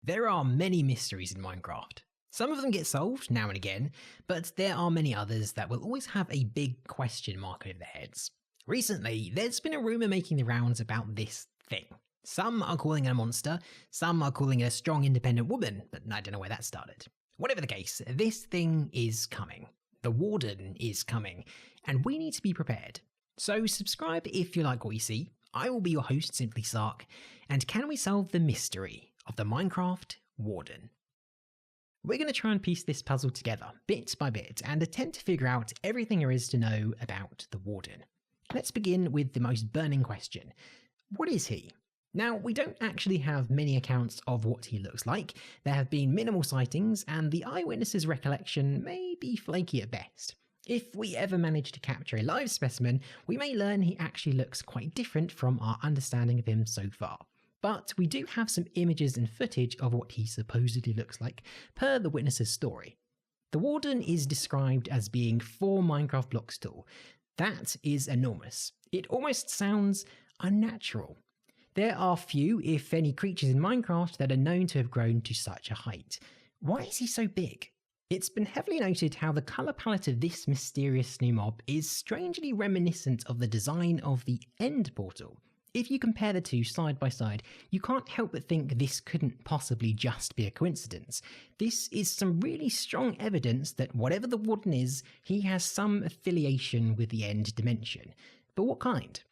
There are many mysteries in Minecraft. Some of them get solved now and again, but there are many others that will always have a big question mark over their heads. Recently, there's been a rumour making the rounds about this thing. Some are calling it a monster, some are calling it a strong independent woman, but I don't know where that started. Whatever the case, this thing is coming. The Warden is coming, and we need to be prepared. So subscribe if you like what you see. I will be your host, Simply Sark, and can we solve the mystery of the Minecraft Warden? We're going to try and piece this puzzle together, bit by bit, and attempt to figure out everything there is to know about the Warden. Let's begin with the most burning question. What is he? Now, we don't actually have many accounts of what he looks like. There have been minimal sightings, and the eyewitness's recollection may be flaky at best. If we ever manage to capture a live specimen, we may learn he actually looks quite different from our understanding of him so far. But we do have some images and footage of what he supposedly looks like, per the witness's story. The Warden is described as being 4 Minecraft blocks tall. That is enormous. It almost sounds unnatural. There are few, if any, creatures in Minecraft that are known to have grown to such a height. Why is he so big? It's been heavily noted how the colour palette of this mysterious new mob is strangely reminiscent of the design of the End portal. If you compare the two side by side, you can't help but think this couldn't possibly just be a coincidence. This is some really strong evidence that whatever the Warden is, he has some affiliation with the End dimension. But what kind?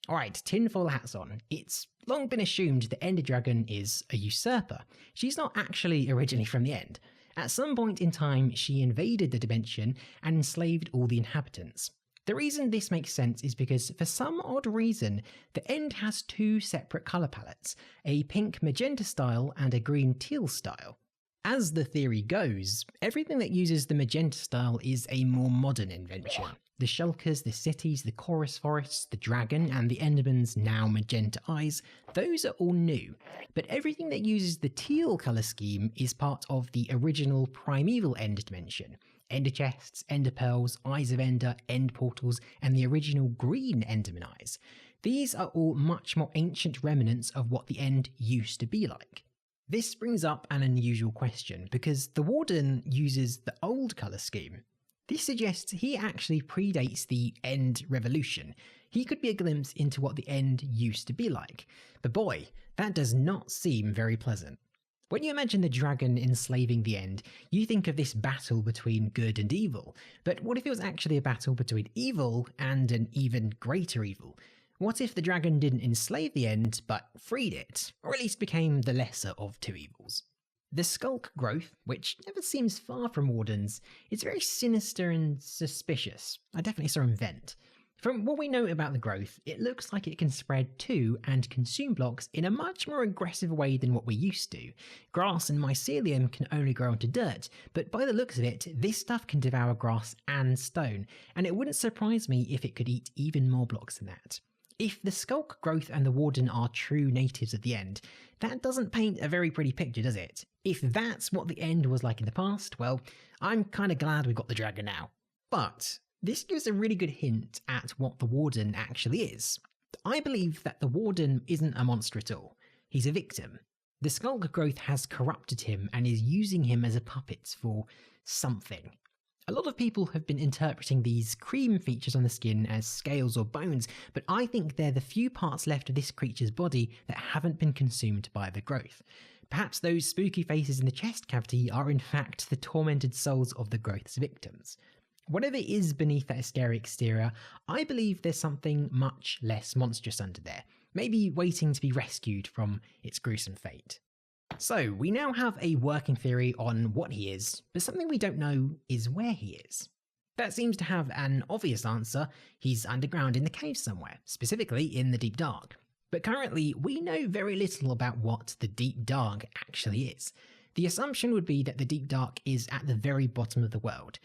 Alright, tinfoil hats on. It's long been assumed the Ender Dragon is a usurper. She's not actually originally from the End. At some point in time, she invaded the dimension and enslaved all the inhabitants. The reason this makes sense is because, for some odd reason, the End has 2 separate colour palettes, a pink magenta style and a green teal style. As the theory goes, everything that uses the magenta style is a more modern invention. The shulkers, the cities, the chorus forests, the dragon, and the Enderman's now magenta eyes, those are all new. But everything that uses the teal colour scheme is part of the original primeval End dimension. Ender chests, Ender pearls, Eyes of Ender, End portals, and the original green Enderman eyes. These are all much more ancient remnants of what the End used to be like. This brings up an unusual question, because the Warden uses the old colour scheme. This suggests he actually predates the End revolution. He could be a glimpse into what the End used to be like. But boy, that does not seem very pleasant. When you imagine the dragon enslaving the End, you think of this battle between good and evil. But what if it was actually a battle between evil and an even greater evil? What if the dragon didn't enslave the End, but freed it, or at least became the lesser of 2 evils? The skulk growth, which never seems far from Wardens, is very sinister and suspicious. I definitely saw him vent. From what we know about the growth, it looks like it can spread to and consume blocks in a much more aggressive way than what we're used to. Grass and mycelium can only grow onto dirt, but by the looks of it, this stuff can devour grass and stone, and it wouldn't surprise me if it could eat even more blocks than that. If the skulk growth and the Warden are true natives of the End, that doesn't paint a very pretty picture, does it? If that's what the End was like in the past, well, I'm kinda glad we've got the dragon now. But this gives a really good hint at what the Warden actually is. I believe that the Warden isn't a monster at all. He's a victim. The skulk growth has corrupted him and is using him as a puppet for something. A lot of people have been interpreting these cream features on the skin as scales or bones, but I think they're the few parts left of this creature's body that haven't been consumed by the growth. Perhaps those spooky faces in the chest cavity are in fact the tormented souls of the growth's victims. Whatever is beneath that scary exterior, I believe there's something much less monstrous under there, maybe waiting to be rescued from its gruesome fate. So, we now have a working theory on what he is, but something we don't know is where he is. That seems to have an obvious answer. He's underground in the cave somewhere, specifically in the Deep Dark. But currently, we know very little about what the Deep Dark actually is. The assumption would be that the Deep Dark is at the very bottom of the world.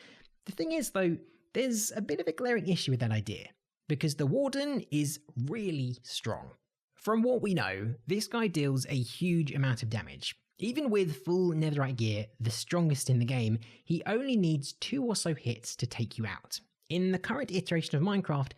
The thing is, though, there's a bit of a glaring issue with that idea, because the Warden is really strong. From what we know, this guy deals a huge amount of damage. Even with full netherite gear, the strongest in the game, he only needs 2 or so hits to take you out. In the current iteration of Minecraft,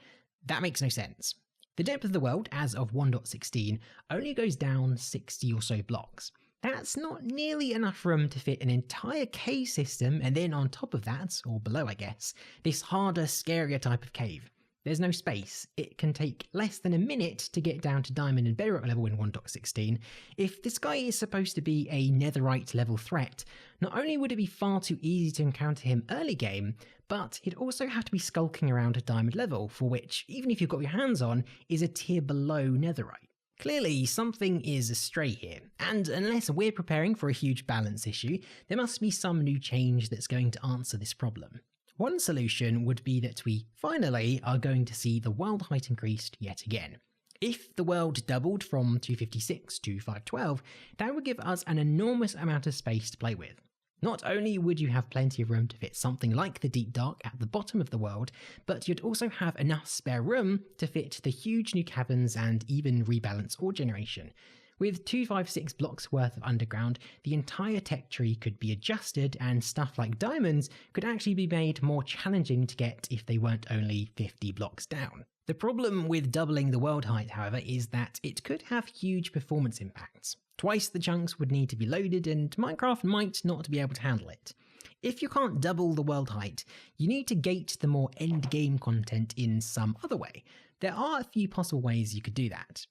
that makes no sense. The depth of the world, as of 1.16, only goes down 60 or so blocks. That's not nearly enough room to fit an entire cave system, and then on top of that, or below I guess, this harder, scarier type of cave. There's no space. It can take less than a minute to get down to diamond and bedrock level in 1.16. If this guy is supposed to be a netherite level threat, not only would it be far too easy to encounter him early game, but he'd also have to be skulking around at diamond level, for which, even if you've got your hands on, is a tier below netherite. Clearly, something is astray here, and unless we're preparing for a huge balance issue, there must be some new change that's going to answer this problem. One solution would be that we finally are going to see the world height increased yet again. If the world doubled from 256 to 512, that would give us an enormous amount of space to play with. Not only would you have plenty of room to fit something like the Deep Dark at the bottom of the world, but you'd also have enough spare room to fit the huge new caverns and even rebalance ore generation. With 256 blocks worth of underground, the entire tech tree could be adjusted and stuff like diamonds could actually be made more challenging to get if they weren't only 50 blocks down. The problem with doubling the world height, however, is that it could have huge performance impacts. Twice the chunks would need to be loaded, and Minecraft might not be able to handle it. If you can't double the world height, you need to gate the more end-game content in some other way. There are a few possible ways you could do that.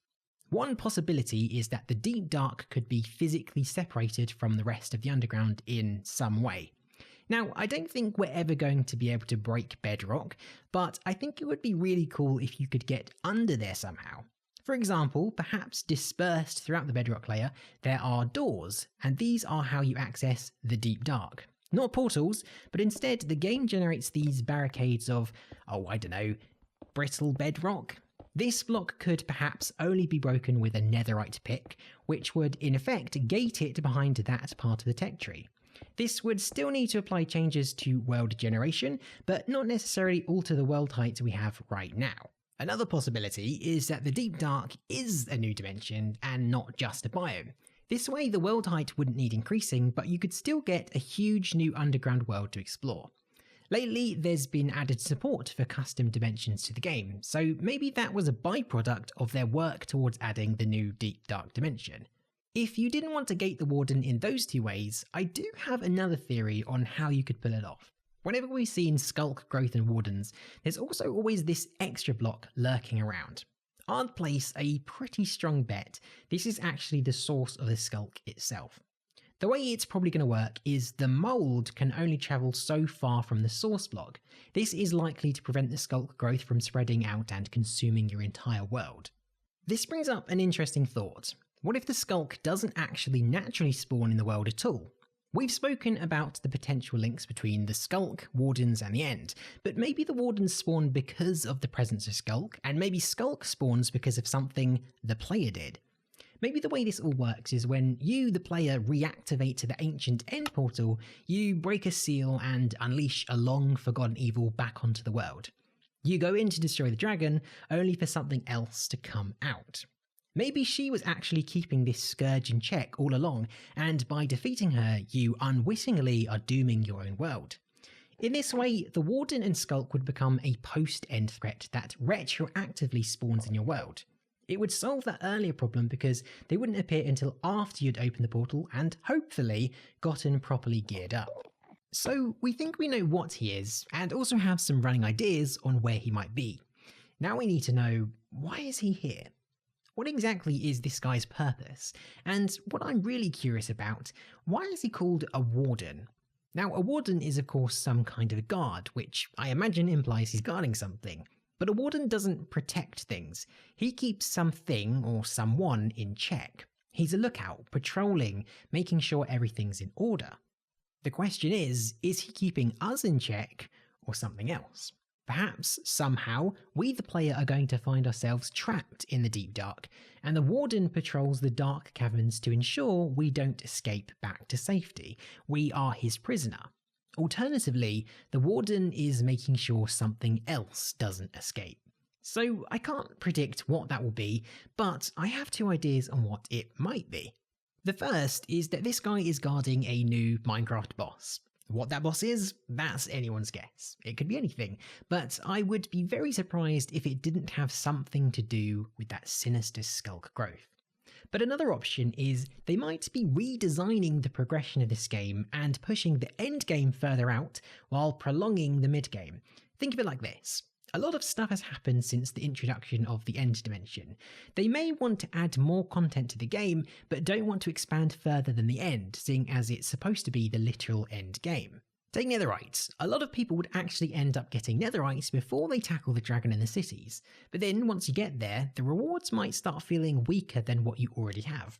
One possibility is that the Deep Dark could be physically separated from the rest of the underground in some way. Now, I don't think we're ever going to be able to break bedrock, but I think it would be really cool if you could get under there somehow. For example, perhaps dispersed throughout the bedrock layer, there are doors, and these are how you access the Deep Dark. Not portals, but instead the game generates these barricades of, brittle bedrock. This block could perhaps only be broken with a netherite pick, which would in effect gate it behind that part of the tech tree. This would still need to apply changes to world generation, but not necessarily alter the world height we have right now. Another possibility is that the Deep Dark is a new dimension and not just a biome. This way the world height wouldn't need increasing, but you could still get a huge new underground world to explore. Lately, there's been added support for custom dimensions to the game, so maybe that was a byproduct of their work towards adding the new Deep Dark dimension. If you didn't want to gate the Warden in those two ways, I do have another theory on how you could pull it off. Whenever we've seen Skulk, Growth and Wardens, there's also always this extra block lurking around. I'd place a pretty strong bet this is actually the source of the Skulk itself. The way it's probably going to work is the mould can only travel so far from the source block. This is likely to prevent the Skulk growth from spreading out and consuming your entire world. This brings up an interesting thought. What if the Skulk doesn't actually naturally spawn in the world at all? We've spoken about the potential links between the Skulk, Wardens and the End, but maybe the Wardens spawn because of the presence of Skulk, and maybe Skulk spawns because of something the player did. Maybe the way this all works is when you, the player, reactivate to the ancient End portal, you break a seal and unleash a long-forgotten evil back onto the world. You go in to destroy the dragon, only for something else to come out. Maybe she was actually keeping this scourge in check all along, and by defeating her, you unwittingly are dooming your own world. In this way, the Warden and Skulk would become a post-End threat that retroactively spawns in your world. It would solve that earlier problem because they wouldn't appear until after you'd opened the portal and, hopefully, gotten properly geared up. So we think we know what he is, and also have some running ideas on where he might be. Now we need to know, why is he here? What exactly is this guy's purpose? And what I'm really curious about, why is he called a Warden? Now, a Warden is of course some kind of guard, which I imagine implies he's guarding something. But a Warden doesn't protect things. He keeps something or someone in check. He's a lookout, patrolling, making sure everything's in order. The question is he keeping us in check or something else? Perhaps, somehow, we the player are going to find ourselves trapped in the Deep Dark, and the Warden patrols the dark caverns to ensure we don't escape back to safety. We are his prisoner. Alternatively, the Warden is making sure something else doesn't escape. So I can't predict what that will be, but I have two ideas on what it might be. The first is that this guy is guarding a new Minecraft boss. What that boss is, that's anyone's guess. It could be anything, but I would be very surprised if it didn't have something to do with that sinister Skulk growth. But another option is they might be redesigning the progression of this game and pushing the end game further out while prolonging the mid game. Think of it like this. A lot of stuff has happened since the introduction of the end dimension. They may want to add more content to the game, but don't want to expand further than the end, seeing as it's supposed to be the literal end game. Take netherite. A lot of people would actually end up getting netherite before they tackle the dragon in the cities, but then once you get there, the rewards might start feeling weaker than what you already have.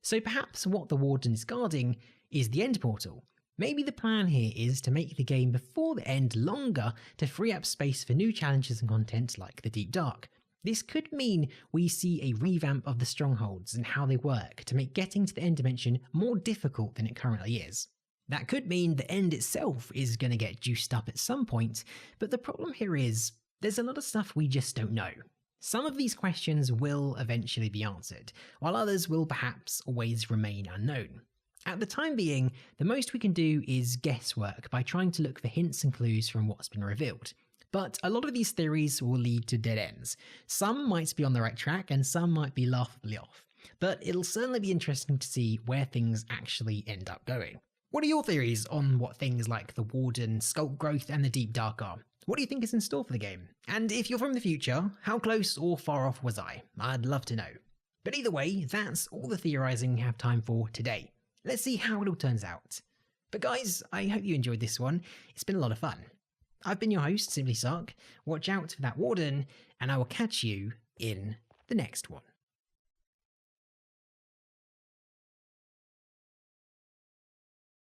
So perhaps what the Warden is guarding is the end portal. Maybe the plan here is to make the game before the end longer to free up space for new challenges and content like the Deep Dark. This could mean we see a revamp of the strongholds and how they work to make getting to the end dimension more difficult than it currently is. That could mean the end itself is going to get juiced up at some point, but the problem here is there's a lot of stuff we just don't know. Some of these questions will eventually be answered, while others will perhaps always remain unknown. At the time being, the most we can do is guesswork by trying to look for hints and clues from what's been revealed. But a lot of these theories will lead to dead ends. Some might be on the right track and some might be laughably off. But it'll certainly be interesting to see where things actually end up going. What are your theories on what things like the Warden, Sculk Growth and the Deep Dark are? What do you think is in store for the game? And if you're from the future, how close or far off was I? I'd love to know. But either way, that's all the theorizing we have time for today. Let's see how it all turns out. But guys, I hope you enjoyed this one. It's been a lot of fun. I've been your host, Simply Sark. Watch out for that Warden, and I will catch you in the next one.